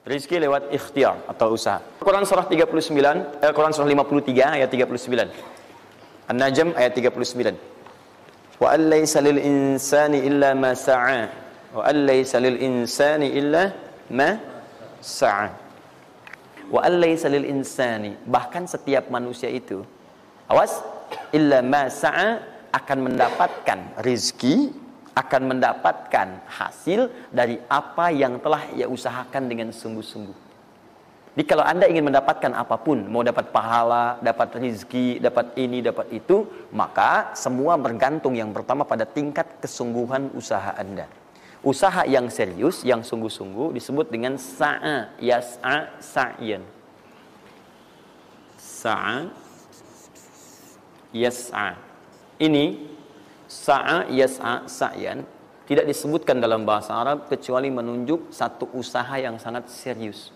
Rizki lewat ikhtiar atau usaha. Quran surah 39, Quran surah 53 ayat 39. An-Najm ayat 39. Wa allaysa lil insani illa ma sa'a. Wa allaysa lil insani illa ma sa'a. Wa allaysa lil insani, bahkan setiap manusia itu, awas, illa ma sa'a, akan mendapatkan rizki, akan mendapatkan hasil dari apa yang telah ia usahakan dengan sungguh-sungguh. Jadi kalau Anda ingin mendapatkan apapun, mau dapat pahala, dapat rizki, dapat ini, dapat itu, maka semua bergantung yang pertama pada tingkat kesungguhan usaha Anda. Usaha yang serius, yang sungguh-sungguh disebut dengan sa'a, yas'a, sa'yan. Sa'a, yas'a. Ini sa'a, yas'a, sa'yan tidak disebutkan dalam bahasa Arab kecuali menunjuk satu usaha yang sangat serius,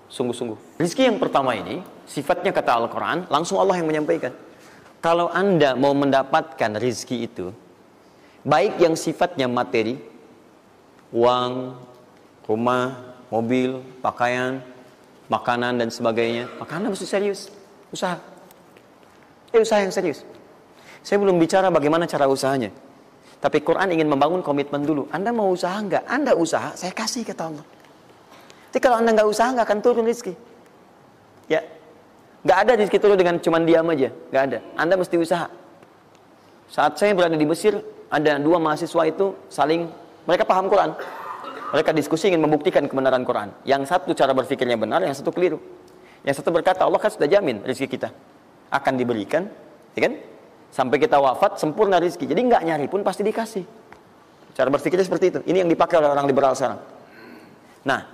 sungguh-sungguh. Rizki yang pertama ini sifatnya kata Al-Quran, langsung Allah yang menyampaikan. Kalau Anda mau mendapatkan rizki itu, baik yang sifatnya materi, uang, rumah, mobil, pakaian, makanan dan sebagainya, maka Anda mesti serius usaha. Usaha yang serius. Saya belum bicara bagaimana cara usahanya. Tapi Quran ingin membangun komitmen dulu. Anda mau usaha enggak? Anda usaha, saya kasih kata Allah. Jadi kalau Anda enggak usaha, enggak akan turun rezeki. Ya. Enggak ada rezeki turun dengan cuman diam aja. Enggak ada. Anda mesti usaha. Saat saya berada di Mesir, ada dua mahasiswa itu saling, mereka paham Quran. Mereka diskusi ingin membuktikan kebenaran Quran. Yang satu cara berpikirnya benar, yang satu keliru. Yang satu berkata, Allah kan sudah jamin rezeki kita akan diberikan, ya kan? Sampai kita wafat sempurna rizki. Jadi nggak nyari pun pasti dikasih. Cara berpikirnya seperti itu. Ini yang dipakai oleh orang liberal sekarang. Nah,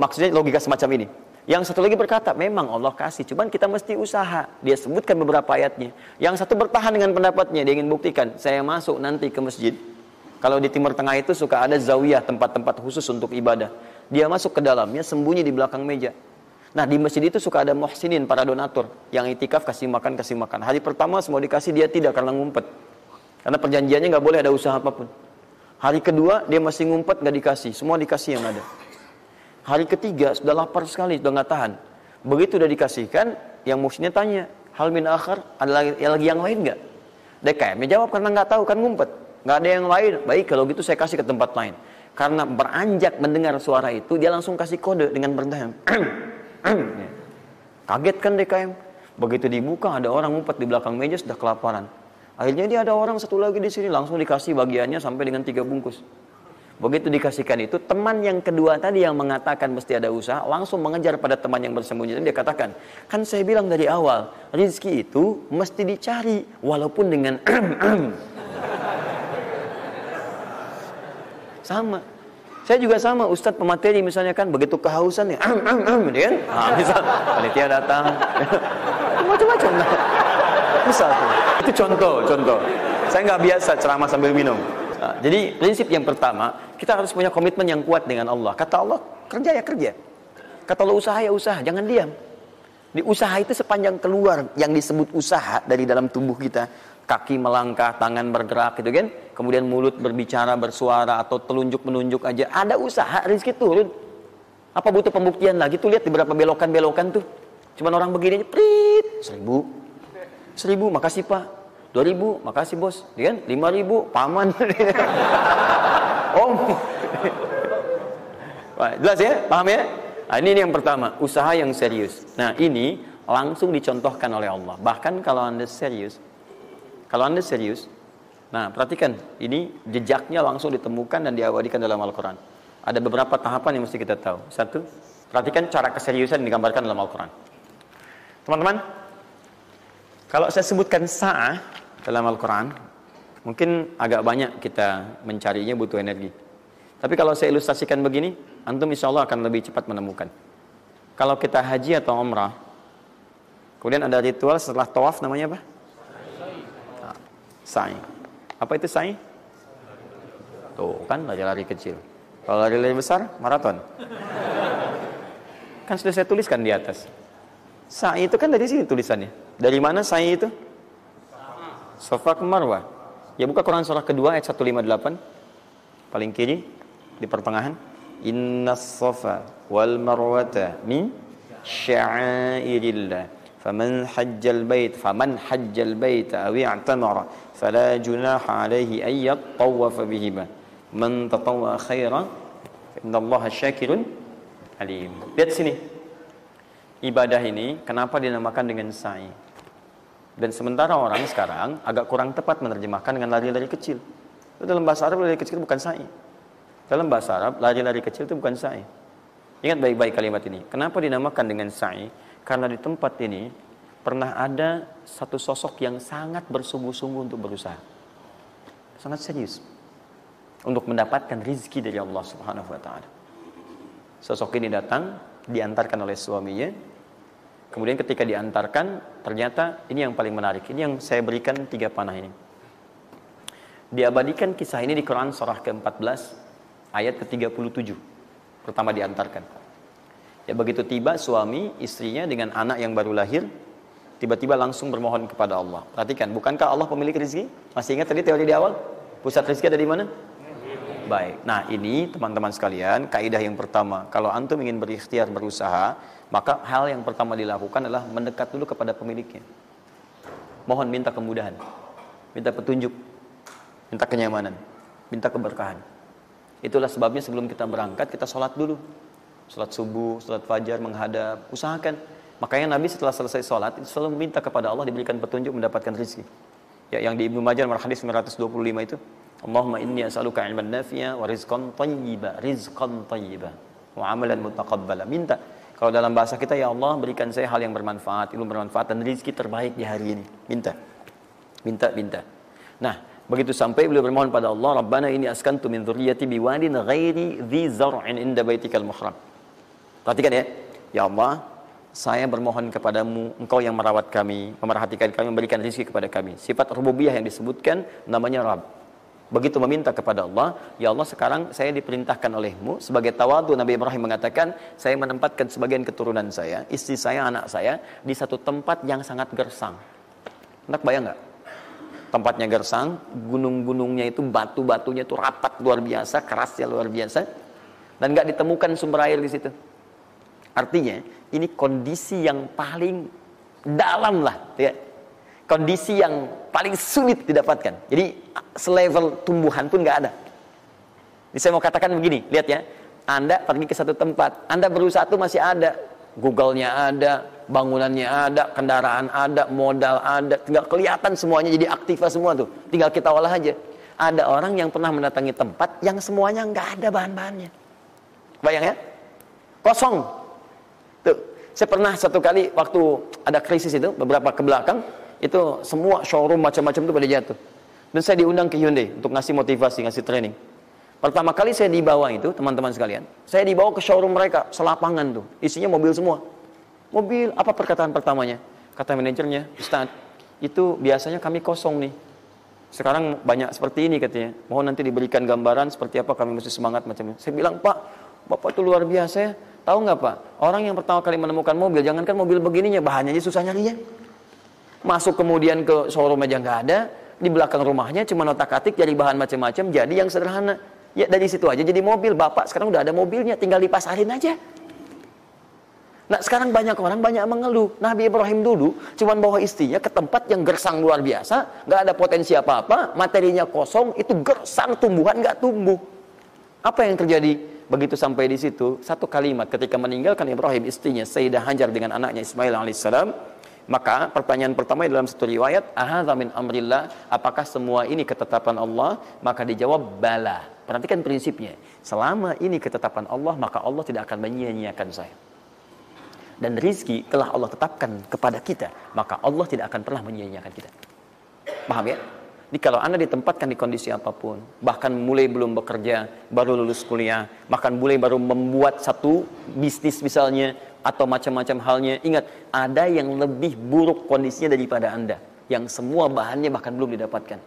maksudnya logika semacam ini. Yang satu lagi berkata, memang Allah kasih, cuman kita mesti usaha. Dia sebutkan beberapa ayatnya. Yang satu bertahan dengan pendapatnya. Dia ingin buktikan, saya masuk nanti ke masjid. Kalau di Timur Tengah itu suka ada zawiyah, tempat-tempat khusus untuk ibadah. Dia masuk ke dalamnya, sembunyi di belakang meja. Nah, di masjid itu suka ada muhsinin, para donatur yang itikaf, kasih makan. Hari pertama semua dikasih, dia tidak karena ngumpet. Karena perjanjiannya nggak boleh ada usaha apapun. Hari kedua dia masih ngumpet, nggak dikasih, semua dikasih yang ada. Hari ketiga sudah lapar sekali, sudah nggak tahan. Begitu udah dikasihkan, yang muhsinnya tanya, hal min akhar, ada lagi yang lain nggak? DKM jawab karena nggak tahu, kan ngumpet, nggak ada yang lain. Baik, kalau gitu saya kasih ke tempat lain. Karena beranjak mendengar suara itu, dia langsung kasih kode dengan berdahan. Kaget kan DKM. Begitu dibuka ada orang ngumpet di belakang meja, sudah kelaparan. Akhirnya dia ada orang satu lagi di sini, langsung dikasih bagiannya sampai dengan 3 bungkus. Begitu dikasihkan itu, teman yang kedua tadi yang mengatakan mesti ada usaha langsung mengejar pada teman yang bersembunyi. Dan dia katakan, kan saya bilang dari awal, rezeki itu mesti dicari walaupun dengan sama. Saya juga sama, Ustadz pemateri misalnya kan, begitu kehausan ya, dia kan, misal panitia datang, macam-macam. Misal, itu contoh. Saya nggak biasa ceramah sambil minum. Nah, jadi prinsip yang pertama, kita harus punya komitmen yang kuat dengan Allah. Kata Allah, kerja ya kerja. Kata Allah, usaha ya usaha, jangan diam. Di usaha itu sepanjang keluar yang disebut usaha dari dalam tubuh kita. Kaki melangkah, tangan bergerak gitu kan. Kemudian mulut berbicara, bersuara atau telunjuk menunjuk aja. Ada usaha, rezeki turun. Apa butuh pembuktian lagi? Tuh lihat di beberapa belokan-belokan tuh. Cuman orang begini aja, prit, 1.000, makasih Pak. 2.000, makasih bos. Ya kan? 5.000, paman. Om. Wah, jelas ya? Paham ya? Nah, ini yang pertama, usaha yang serius. Nah, ini langsung dicontohkan oleh Allah. Bahkan kalau Anda serius, nah perhatikan, ini jejaknya langsung ditemukan dan diabadikan dalam Al-Quran. Ada beberapa tahapan yang mesti kita tahu. Satu, perhatikan cara keseriusan yang digambarkan dalam Al-Quran. Teman-teman, kalau saya sebutkan sa'ah dalam Al-Quran, mungkin agak banyak kita mencarinya, butuh energi. Tapi kalau saya ilustrasikan begini, antum insya Allah akan lebih cepat menemukan. Kalau kita haji atau umrah, kemudian ada ritual setelah tawaf, namanya apa? Sa'i. Apa itu sa'i? Tuh kan lari-lari kecil. Kalau lari-lari besar, maraton. Kan sudah saya tuliskan di atas. Sa'i itu kan dari sini tulisannya. Dari mana sa'i itu? Safa ke Marwah. Ya buka Quran surah kedua ayat 158. Paling kiri di pertengahan. Innas safa wal marwata min sya'airillah. Faman hajjal bait aw i'tamara fala junaha alaihi ay yatawafa bihima. Man tatawwa khairan fa innallaha syakirun alim. Lihat sini. Ibadah ini kenapa dinamakan dengan sa'i? Dan sementara orang sekarang agak kurang tepat menerjemahkan dengan lari-lari kecil. Dalam bahasa Arab lari kecil bukan sa'i. Dalam bahasa Arab lari-lari kecil itu bukan sa'i. Ingat baik-baik kalimat ini. Kenapa dinamakan dengan sa'i? Karena di tempat ini pernah ada satu sosok yang sangat bersungguh-sungguh untuk berusaha. Sangat serius. Untuk mendapatkan rizki dari Allah Subhanahu wa ta'ala. Sosok ini datang, diantarkan oleh suaminya. Kemudian ketika diantarkan, ternyata ini yang paling menarik. Ini yang saya berikan 3 panah ini. Diabadikan kisah ini di Quran surah ke-14 ayat ke-37. Pertama diantarkan. Ya begitu tiba suami, istrinya dengan anak yang baru lahir, tiba-tiba langsung bermohon kepada Allah. Perhatikan, bukankah Allah pemilik rezeki? Masih ingat tadi teori di awal? Pusat rezeki ada di mana? Baik. Nah, ini teman-teman sekalian, kaidah yang pertama, kalau antum ingin berikhtiar berusaha, maka hal yang pertama dilakukan adalah mendekat dulu kepada pemiliknya. Mohon minta kemudahan, minta petunjuk, minta kenyamanan, minta keberkahan. Itulah sebabnya sebelum kita berangkat, kita sholat dulu. Sholat subuh, sholat fajar, menghadap, usahakan. Makanya Nabi setelah selesai sholat, itu selalu meminta kepada Allah diberikan petunjuk mendapatkan rezeki. Ya, yang di Ibnu Majah nomor hadis 925 itu, Allahumma inni as'aluka ilman nafi'a wa rizqan thayyiba wa amalan mutaqabbala. Minta. Kalau dalam bahasa kita, ya Allah berikan saya hal yang bermanfaat, ilmu bermanfaat dan rezeki terbaik di hari ini. Minta. Minta. Nah, begitu sampai beliau bermohon pada Allah, Rabbana inni askantu min dzurriyyati biwadin ghairi dzi zar'in inda baitikal muhram. Perhatikan ya. Ya Allah, saya bermohon kepadamu, Engkau yang merawat kami, memerhatikan kami, memberikan rezeki kepada kami. Sifat rububiyah yang disebutkan namanya Rabb. Begitu meminta kepada Allah, ya Allah sekarang saya diperintahkan olehmu sebagai tawadu. Nabi Ibrahim mengatakan, saya menempatkan sebagian keturunan saya, istri saya, anak saya di satu tempat yang sangat gersang. Anda bayang nggak? Tempatnya gersang, gunung-gunungnya itu, batu-batunya itu rapat luar biasa, kerasnya luar biasa, dan nggak ditemukan sumber air di situ. Artinya ini kondisi yang paling dalam lah, ya. Kondisi yang paling sulit didapatkan. Jadi selevel tumbuhan pun nggak ada. Jadi saya mau katakan begini, lihat ya. Anda pergi ke satu tempat, Anda berusaha tuh masih ada. Google-nya ada, bangunannya ada, kendaraan ada, modal ada. Tinggal kelihatan semuanya jadi aktiva semua tuh. Tinggal kita olah aja. Ada orang yang pernah mendatangi tempat yang semuanya nggak ada bahan-bahannya. Bayang ya? Kosong. Tuh, saya pernah satu kali waktu ada krisis itu, beberapa ke belakang, itu semua showroom macam-macam itu pada jatuh. Dan saya diundang ke Hyundai untuk ngasih motivasi, ngasih training. Pertama kali saya dibawa itu, teman-teman sekalian, saya dibawa ke showroom mereka, selapangan tuh, isinya mobil semua. Mobil, apa perkataan pertamanya? Kata manajernya, Ustaz, itu biasanya kami kosong nih. Sekarang banyak seperti ini katanya. Mohon nanti diberikan gambaran seperti apa kami mesti semangat macam ini. Saya bilang, Pak, Bapak itu luar biasa ya. Tahu nggak Pak, orang yang pertama kali menemukan mobil, jangankan mobil begininya, bahannya aja susah nyarinya. Masuk kemudian ke showroom aja nggak ada, di belakang rumahnya cuma otak-atik cari bahan macam-macam, jadi yang sederhana. Ya dari situ aja jadi mobil. Bapak sekarang udah ada mobilnya, tinggal dipasarin aja. Nah sekarang banyak orang banyak mengeluh. Nabi Ibrahim dulu cuma bawa istrinya ke tempat yang gersang luar biasa, nggak ada potensi apa-apa, materinya kosong, itu gersang, tumbuhan nggak tumbuh. Apa yang terjadi? Begitu sampai di situ, satu kalimat ketika meninggalkan Ibrahim istrinya Sayyidah Hajar dengan anaknya Ismail alaihissalam. Maka pertanyaan pertama dalam satu riwayat, ahadza min amrillah, apakah semua ini ketetapan Allah? Maka dijawab bala. Perhatikan prinsipnya, selama ini ketetapan Allah, maka Allah tidak akan menyia-nyiakan saya. Dan rizki telah Allah tetapkan kepada kita, maka Allah tidak akan pernah menyia-nyiakan kita. Paham ya? Jadi kalau Anda ditempatkan di kondisi apapun, bahkan mulai belum bekerja, baru lulus kuliah, bahkan mulai baru membuat satu bisnis misalnya, atau macam-macam halnya, ingat, ada yang lebih buruk kondisinya daripada Anda, yang semua bahannya bahkan belum didapatkan.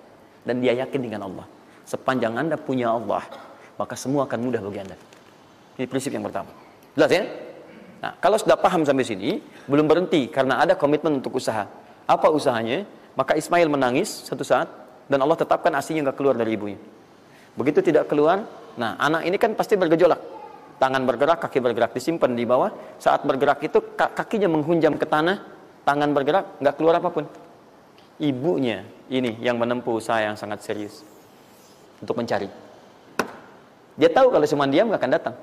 Dan dia yakin dengan Allah. Sepanjang Anda punya Allah, maka semua akan mudah bagi Anda. Ini prinsip yang pertama. Jelas ya? Nah, kalau sudah paham sampai sini, belum berhenti karena ada komitmen untuk usaha. Apa usahanya? Maka Ismail menangis satu saat, dan Allah tetapkan asinya nggak keluar dari ibunya. Begitu tidak keluar, nah anak ini kan pasti bergejolak. Tangan bergerak, kaki bergerak, disimpan di bawah. Saat bergerak itu kakinya menghunjam ke tanah, tangan bergerak, nggak keluar apapun. Ibunya ini yang menempuh usaha yang sangat serius untuk mencari. Dia tahu kalau cuma diam nggak akan datang.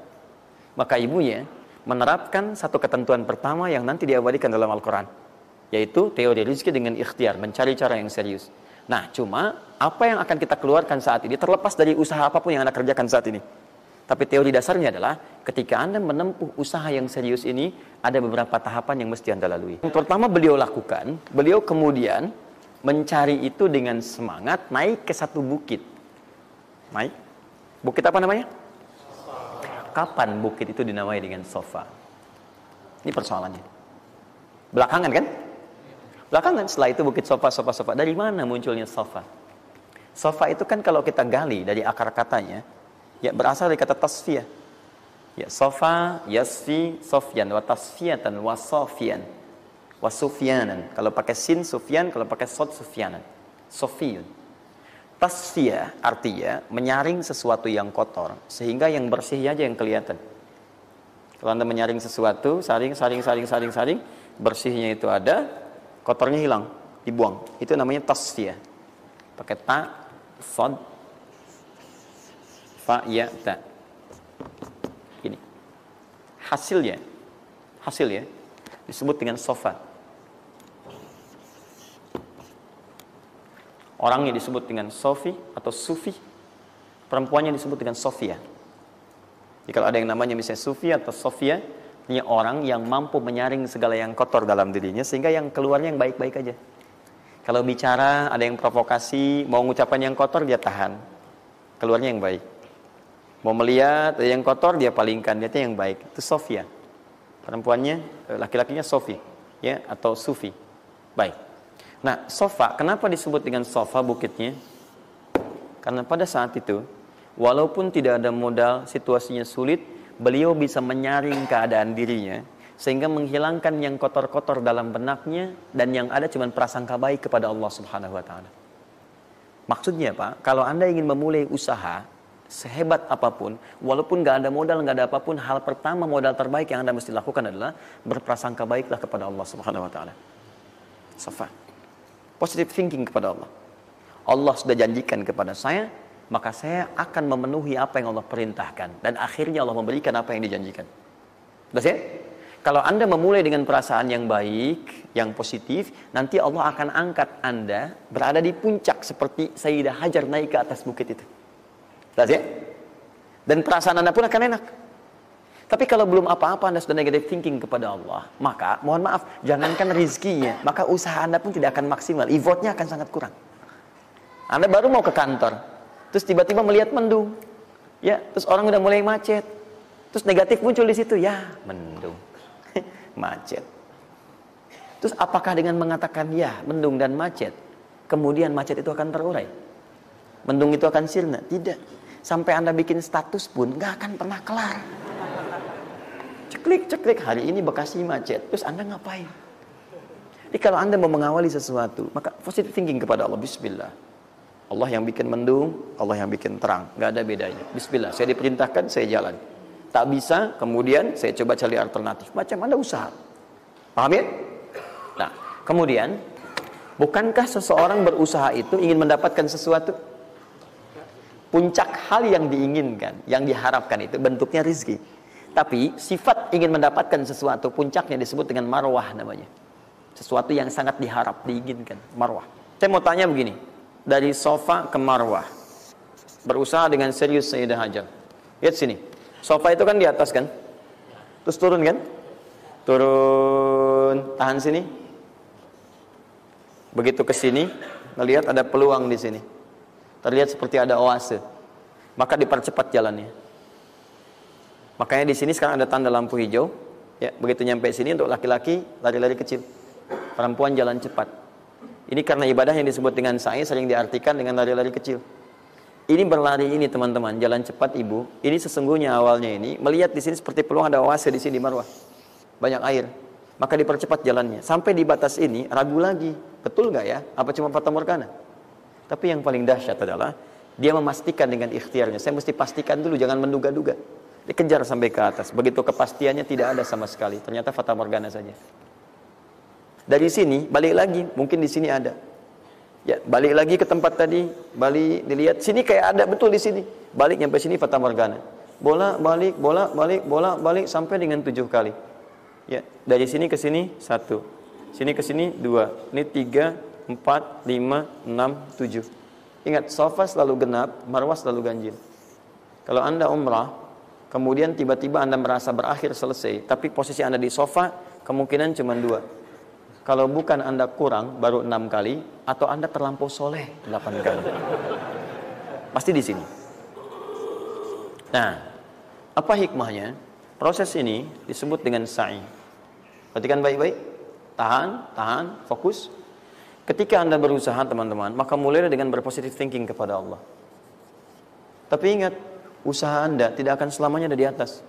Maka ibunya menerapkan satu ketentuan pertama yang nanti diabadikan dalam Al-Quran, yaitu teori rezeki dengan ikhtiar, mencari cara yang serius. Nah, cuma apa yang akan kita keluarkan saat ini terlepas dari usaha apapun yang Anda kerjakan saat ini. Tapi teori dasarnya adalah ketika Anda menempuh usaha yang serius ini, ada beberapa tahapan yang mesti Anda lalui. Yang pertama beliau lakukan, beliau kemudian mencari itu dengan semangat, naik ke satu bukit. Naik. Bukit apa namanya? Kapan bukit itu dinamai dengan Sofa? Ini persoalannya. Belakangan kan? Belakangan, setelah itu bukit Sofa. Dari mana munculnya Sofa? Sofa itu kan kalau kita gali dari akar katanya, ya berasal dari kata tasfiyah. Ya, Sofa, yasfi, sofyan, wa tasfiyatan, wa sofian, wa sufyanan. Kalau pakai sin, sufyan. Kalau pakai sod, sufyanan. Sofiyun. Tasfiyah artinya menyaring sesuatu yang kotor, sehingga yang bersih aja yang kelihatan. Kalau Anda menyaring sesuatu, saring, bersihnya itu ada, kotornya hilang, dibuang. Itu namanya tasfiyah. Pakai ta, sod, fa, ya, ta. Ini. Hasilnya disebut dengan sofa. Orangnya disebut dengan Sofi atau Sufi. Perempuannya disebut dengan Sofia. Jadi kalau ada yang namanya misalnya Sufi atau Sofia, ini orang yang mampu menyaring segala yang kotor dalam dirinya, sehingga yang keluarnya yang baik-baik aja. Kalau bicara, ada yang provokasi, mau ngucapan yang kotor, dia tahan. Keluarnya yang baik. Mau melihat, ada yang kotor, dia palingkan. Dia yang baik. Itu Sofia. Perempuannya, laki-lakinya Sofi. Ya, atau Sufi. Baik. Nah, Sofa, kenapa disebut dengan Sofa bukitnya? Karena pada saat itu, walaupun tidak ada modal, situasinya sulit, beliau bisa menyaring keadaan dirinya, sehingga menghilangkan yang kotor-kotor dalam benaknya, dan yang ada cuma prasangka baik kepada Allah Subhanahu wa Ta'ala. Maksudnya Pak, kalau Anda ingin memulai usaha, sehebat apapun, walaupun gak ada modal, gak ada apapun, hal pertama modal terbaik yang Anda mesti lakukan adalah berprasangka baiklah kepada Allah Subhanahu wa Ta'ala. Sofa. Positive thinking kepada Allah. Allah sudah janjikan kepada saya, maka saya akan memenuhi apa yang Allah perintahkan. Dan akhirnya Allah memberikan apa yang dijanjikan. Sudah ya? Kalau Anda memulai dengan perasaan yang baik, yang positif, nanti Allah akan angkat Anda berada di puncak seperti Sayyidah Hajar naik ke atas bukit itu. Sudah ya? Dan perasaan Anda pun akan enak. Tapi kalau belum apa-apa Anda sudah negative thinking kepada Allah, maka mohon maaf, jangankan rizkinya, maka usaha Anda pun tidak akan maksimal, effortnya akan sangat kurang. Anda baru mau ke kantor, terus tiba-tiba melihat mendung, ya, terus orang udah mulai macet, terus negatif muncul di situ, ya mendung, macet. Terus apakah dengan mengatakan ya mendung dan macet, kemudian macet itu akan terurai? Mendung itu akan sirna? Tidak. Sampai Anda bikin status pun nggak akan pernah kelar. Ceklik, hari ini Bekasi macet. Terus Anda ngapain? Jadi kalau Anda mau mengawali sesuatu, maka positive thinking kepada Allah. Bismillah. Allah yang bikin mendung, Allah yang bikin terang. Gak ada bedanya. Bismillah. Saya diperintahkan, saya jalan. Tak bisa, kemudian saya coba cari alternatif. Macam Anda usaha. Paham ya? Nah, kemudian, bukankah seseorang berusaha itu ingin mendapatkan sesuatu? Puncak hal yang diinginkan, yang diharapkan itu bentuknya rizki. Tapi sifat ingin mendapatkan sesuatu, puncaknya disebut dengan marwah namanya. Sesuatu yang sangat diharap, diinginkan, marwah. Saya mau tanya begini, dari Sofa ke marwah, berusaha dengan serius Sayyidah Hajar. Lihat sini, Sofa itu kan di atas kan? Terus turun kan? Turun, tahan sini. Begitu ke sini, melihat ada peluang di sini. Terlihat seperti ada oase. Maka dipercepat jalannya. Makanya di sini sekarang ada tanda lampu hijau. Ya, begitu nyampe sini untuk laki-laki lari-lari kecil, perempuan jalan cepat. Ini karena ibadah yang disebut dengan sa'i sering diartikan dengan lari-lari kecil. Ini berlari ini teman-teman, jalan cepat ibu. Ini sesungguhnya awalnya ini melihat di sini seperti peluang ada oase di sini marwah, banyak air. Maka dipercepat jalannya. Sampai di batas ini ragu lagi, betul nggak ya? Apa cuma fata morgana? Tapi yang paling dahsyat adalah dia memastikan dengan ikhtiarnya. Saya mesti pastikan dulu, jangan menduga-duga. Dikejar sampai ke atas. Begitu kepastiannya tidak ada sama sekali. Ternyata fata morgana saja. Dari sini balik lagi, mungkin di sini ada. Ya, balik lagi ke tempat tadi, balik dilihat sini kayak ada betul di sini. Balik sampai sini fata morgana. Bola balik, bola balik, bola balik sampai dengan 7 kali. Ya, dari sini ke sini 1. Sini ke sini 2. Ini 3, 4, 5, 6, 7. Ingat, Safa selalu genap, Marwah selalu ganjil. Kalau Anda umrah, kemudian tiba-tiba Anda merasa berakhir selesai, tapi posisi Anda di Safa, kemungkinan cuma 2. Kalau bukan Anda kurang, baru 6 kali, atau Anda terlampau soleh 8 kali. Pasti di sini. Nah, apa hikmahnya? Proses ini disebut dengan sa'i. Perhatikan baik-baik. Tahan, fokus. Ketika Anda berusaha, teman-teman, maka mulailah dengan berpositive thinking kepada Allah. Tapi ingat, usaha Anda tidak akan selamanya ada di atas.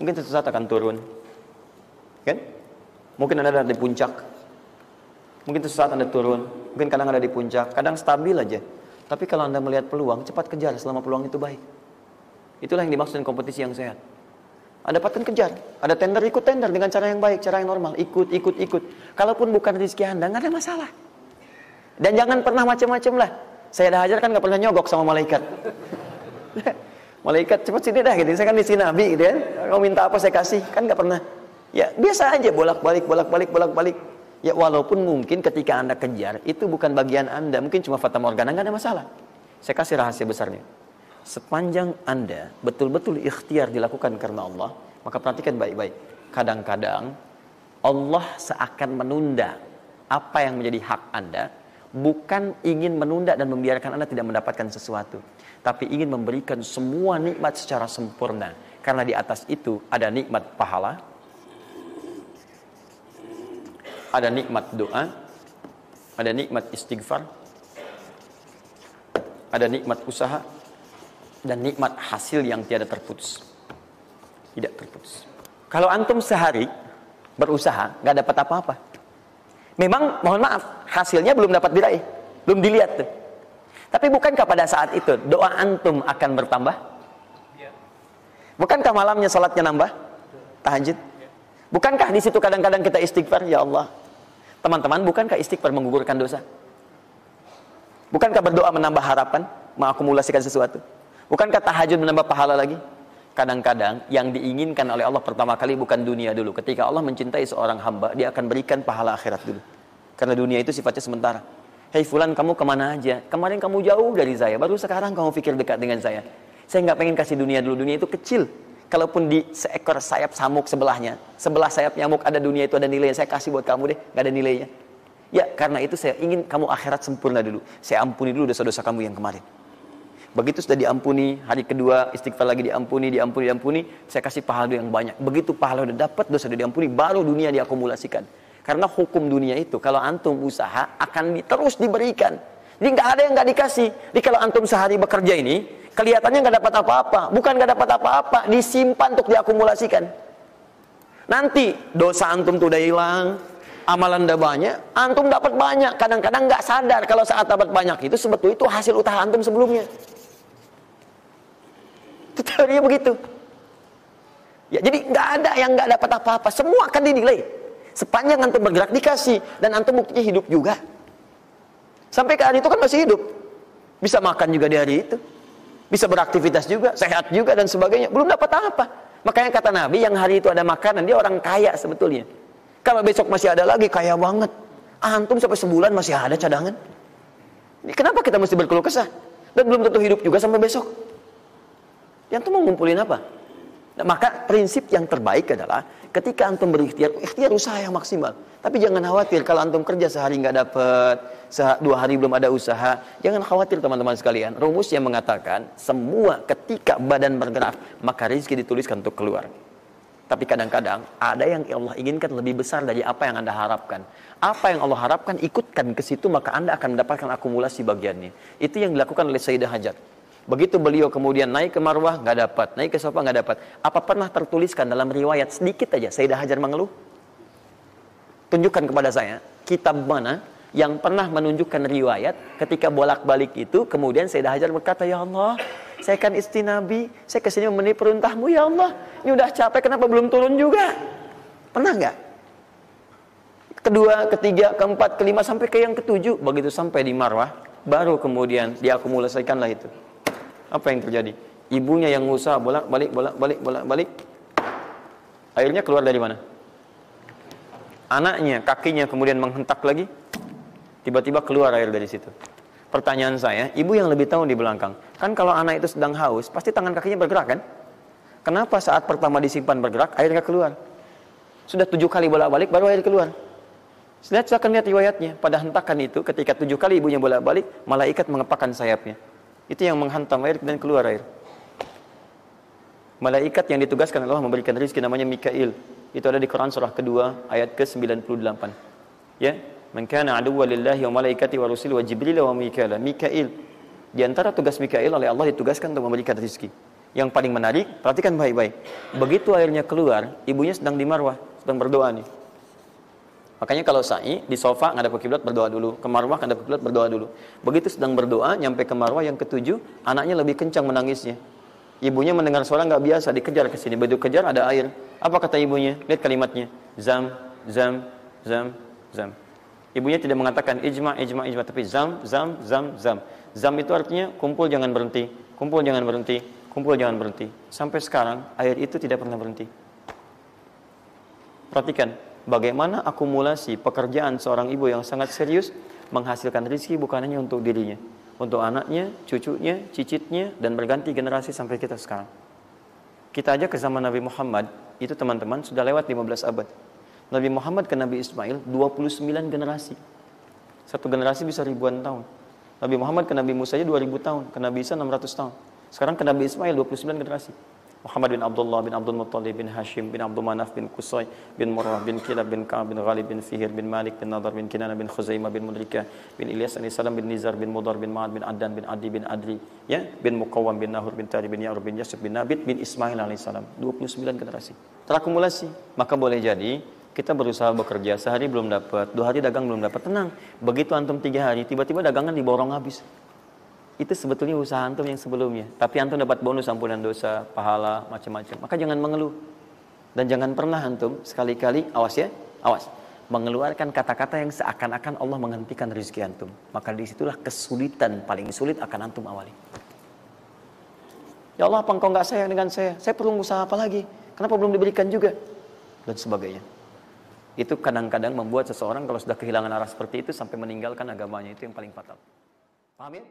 Mungkin suatu saat akan turun. Kan? Mungkin Anda ada di puncak. Mungkin suatu saat Anda turun. Mungkin kadang ada di puncak. Kadang stabil aja. Tapi kalau Anda melihat peluang, cepat kejar selama peluang itu baik. Itulah yang dimaksud kompetisi yang sehat. Anda dapatkan kejar. Ada tender, ikut tender dengan cara yang baik, cara yang normal. Ikut. Kalaupun bukan rezeki Anda, nggak ada masalah. Dan jangan pernah macam-macam lah. Saya dah ajar kan nggak pernah nyogok sama malaikat. Malaikat cepat sini dah gitu. Saya kan istri Nabi gitu ya. Kau minta apa saya kasih, kan nggak pernah. Ya biasa aja bolak-balik. Ya walaupun mungkin ketika Anda kejar itu bukan bagian Anda, mungkin cuma fata morgana, nggak ada masalah. Saya kasih rahasia besarnya. Sepanjang Anda betul-betul ikhtiar dilakukan karena Allah, maka perhatikan baik-baik. Kadang-kadang Allah seakan menunda apa yang menjadi hak Anda, bukan ingin menunda dan membiarkan Anda tidak mendapatkan sesuatu, tapi ingin memberikan semua nikmat secara sempurna. Karena di atas itu ada nikmat pahala, ada nikmat doa, ada nikmat istighfar, ada nikmat usaha, dan nikmat hasil yang tiada terputus. Tidak terputus. Kalau antum sehari berusaha, nggak dapat apa-apa. Memang, mohon maaf, hasilnya belum dapat diraih, belum dilihat tuh. Tapi bukankah pada saat itu doa antum akan bertambah? Bukankah malamnya salatnya nambah? Tahajud? Bukankah di situ kadang-kadang kita istighfar, ya Allah? Teman-teman, bukankah istighfar menggugurkan dosa? Bukankah berdoa menambah harapan, mengakumulasikan sesuatu? Bukankah tahajud menambah pahala lagi? Kadang-kadang yang diinginkan oleh Allah pertama kali bukan dunia dulu. Ketika Allah mencintai seorang hamba, dia akan berikan pahala akhirat dulu. Karena dunia itu sifatnya sementara. Hei fulan, kamu kemana aja? Kemarin kamu jauh dari saya, baru sekarang kamu pikir dekat dengan saya. Saya nggak pengen kasih dunia dulu, dunia itu kecil. Kalaupun di seekor sayap samuk sebelahnya, sebelah sayap nyamuk ada dunia itu ada nilainya, saya kasih buat kamu deh, nggak ada nilainya. Ya, karena itu saya ingin kamu akhirat sempurna dulu. Saya ampuni dulu dosa-dosa kamu yang kemarin. Begitu sudah diampuni, hari kedua istighfar lagi diampuni, saya kasih pahala yang banyak. Begitu pahala udah dapat, dosa udah diampuni, baru dunia diakumulasikan. Karena hukum dunia itu, kalau antum usaha akan terus diberikan. Jadi nggak ada yang nggak dikasih. Jadi kalau antum sehari bekerja ini, kelihatannya nggak dapat apa-apa. Bukan nggak dapat apa-apa, disimpan untuk diakumulasikan. Nanti dosa antum tuh udah hilang, amalan udah banyak, antum dapat banyak. Kadang-kadang nggak sadar kalau saat dapat banyak itu sebetulnya itu hasil usaha antum sebelumnya. Itu teorinya begitu. Ya, jadi nggak ada yang nggak dapat apa-apa, semua akan dinilai. Sepanjang antum bergerak dikasih, dan antum buktinya hidup juga. Sampai ke hari itu kan masih hidup, bisa makan juga di hari itu, bisa beraktivitas juga, sehat juga dan sebagainya. Belum dapat apa. Makanya kata Nabi, yang hari itu ada makanan, dia orang kaya sebetulnya. Kalau besok masih ada lagi, kaya banget. Antum sampai sebulan masih ada cadangan. Kenapa kita mesti berkeluh kesah? Dan belum tentu hidup juga sampai besok. Yang tuh mau ngumpulin apa? Nah, maka prinsip yang terbaik adalah ketika antum berikhtiar, ikhtiar usaha yang maksimal. Tapi jangan khawatir kalau antum kerja sehari nggak dapat, 2 hari belum ada usaha. Jangan khawatir teman-teman sekalian. Rumus yang mengatakan semua ketika badan bergerak maka rezeki dituliskan untuk keluar. Tapi kadang-kadang ada yang Allah inginkan lebih besar dari apa yang Anda harapkan. Apa yang Allah harapkan ikutkan ke situ, maka Anda akan mendapatkan akumulasi bagiannya. Itu yang dilakukan oleh Sayyidah Hajar. Begitu beliau kemudian naik ke Marwah, nggak dapat. Naik ke Safa, nggak dapat. Apa pernah tertuliskan dalam riwayat sedikit aja Sayyidah Hajar mengeluh? Tunjukkan kepada saya kitab mana yang pernah menunjukkan riwayat ketika bolak-balik itu kemudian Sayyidah Hajar berkata, ya Allah, Saya kan istri Nabi, saya kesini memenuhi perintahmu ya Allah. Ini udah capek, kenapa belum turun juga? Pernah nggak? Kedua, ketiga, keempat, kelima, sampai ke yang ketujuh. Begitu sampai di Marwah, baru kemudian diakumulasikanlah itu. Apa yang terjadi? Ibunya yang usaha bolak-balik. Akhirnya keluar dari mana? Anaknya, kakinya kemudian menghentak lagi. Tiba-tiba keluar air dari situ. Pertanyaan saya, ibu yang lebih tahu di belakang. Kan kalau anak itu sedang haus, pasti tangan kakinya bergerak kan? Kenapa saat pertama disimpan bergerak, airnya keluar? Sudah 7 kali bolak-balik, baru air keluar. Silakan lihat riwayatnya. Pada hentakan itu, ketika 7 kali ibunya bolak-balik, malaikat mengepakkan sayapnya. Itu yang menghantam air dan keluar air. Malaikat yang ditugaskan Allah memberikan rezeki namanya Mikail. Itu ada di Quran surah kedua ayat ke-98. Ya, man kana aduwwan lillahi wa malaikati wa rusuli wa jibril wa mikail. Mikail. Di antara tugas Mikail oleh Allah ditugaskan untuk memberikan rezeki. Yang paling menarik, perhatikan baik-baik. Begitu airnya keluar, ibunya sedang di Marwah, sedang berdoa nih. Makanya kalau sa'i di sofa ngadap ke kiblat berdoa dulu, ke Marwah ngadap ke kiblat berdoa dulu. Begitu sedang berdoa nyampe ke Marwah yang ketujuh, anaknya lebih kencang menangisnya. Ibunya mendengar suara nggak biasa, dikejar ke sini. Begitu kejar ada air. Apa kata ibunya? Lihat kalimatnya. Zam, zam, zam, zam. Ibunya tidak mengatakan ijma, tapi zam, zam, zam, zam. Zam itu artinya kumpul jangan berhenti, kumpul jangan berhenti, kumpul jangan berhenti. Sampai sekarang air itu tidak pernah berhenti. Perhatikan bagaimana akumulasi pekerjaan seorang ibu yang sangat serius menghasilkan rezeki bukan hanya untuk dirinya, untuk anaknya, cucunya, cicitnya, dan berganti generasi sampai kita sekarang. Kita aja ke zaman Nabi Muhammad, itu teman-teman sudah lewat 15 abad. Nabi Muhammad ke Nabi Ismail 29 generasi. Satu generasi bisa ribuan tahun. Nabi Muhammad ke Nabi Musa aja 2000 tahun, ke Nabi Isa 600 tahun. Sekarang ke Nabi Ismail 29 generasi. Muhammad bin Abdullah bin Abdul Muttalib bin Hashim bin Abdul Manaf bin Qusay bin Murrah bin Kilab bin Ka'ab bin Ghalib bin Fihir bin Malik bin Nadar bin Kinana bin Khuzaimah bin Mudrikah bin Ilyas bin Salam bin Nizar bin Mudar bin Ma'ad bin Addan bin Adi bin Adri ya bin Muqawwam bin Nahur bin Tari bin Ya'rub bin Yasib bin Nabit bin Ismail alaihissalam. 29 generasi terakumulasi. Maka boleh jadi kita berusaha bekerja, sehari belum dapat, 2 hari dagang belum dapat, tenang. Begitu antum 3 hari, tiba-tiba dagangan diborong habis. Itu sebetulnya usaha antum yang sebelumnya. Tapi antum dapat bonus ampunan dosa, pahala, macam-macam. Maka jangan mengeluh. Dan jangan pernah antum sekali-kali, awas ya, awas. Mengeluarkan kata-kata yang seakan-akan Allah menghentikan rezeki antum. Maka disitulah kesulitan paling sulit akan antum awali. Ya Allah, apa engkau enggak sayang dengan saya? Saya perlu usaha apa lagi? Kenapa belum diberikan juga? Dan sebagainya. Itu kadang-kadang membuat seseorang kalau sudah kehilangan arah seperti itu sampai meninggalkan agamanya, itu yang paling fatal. Paham ya?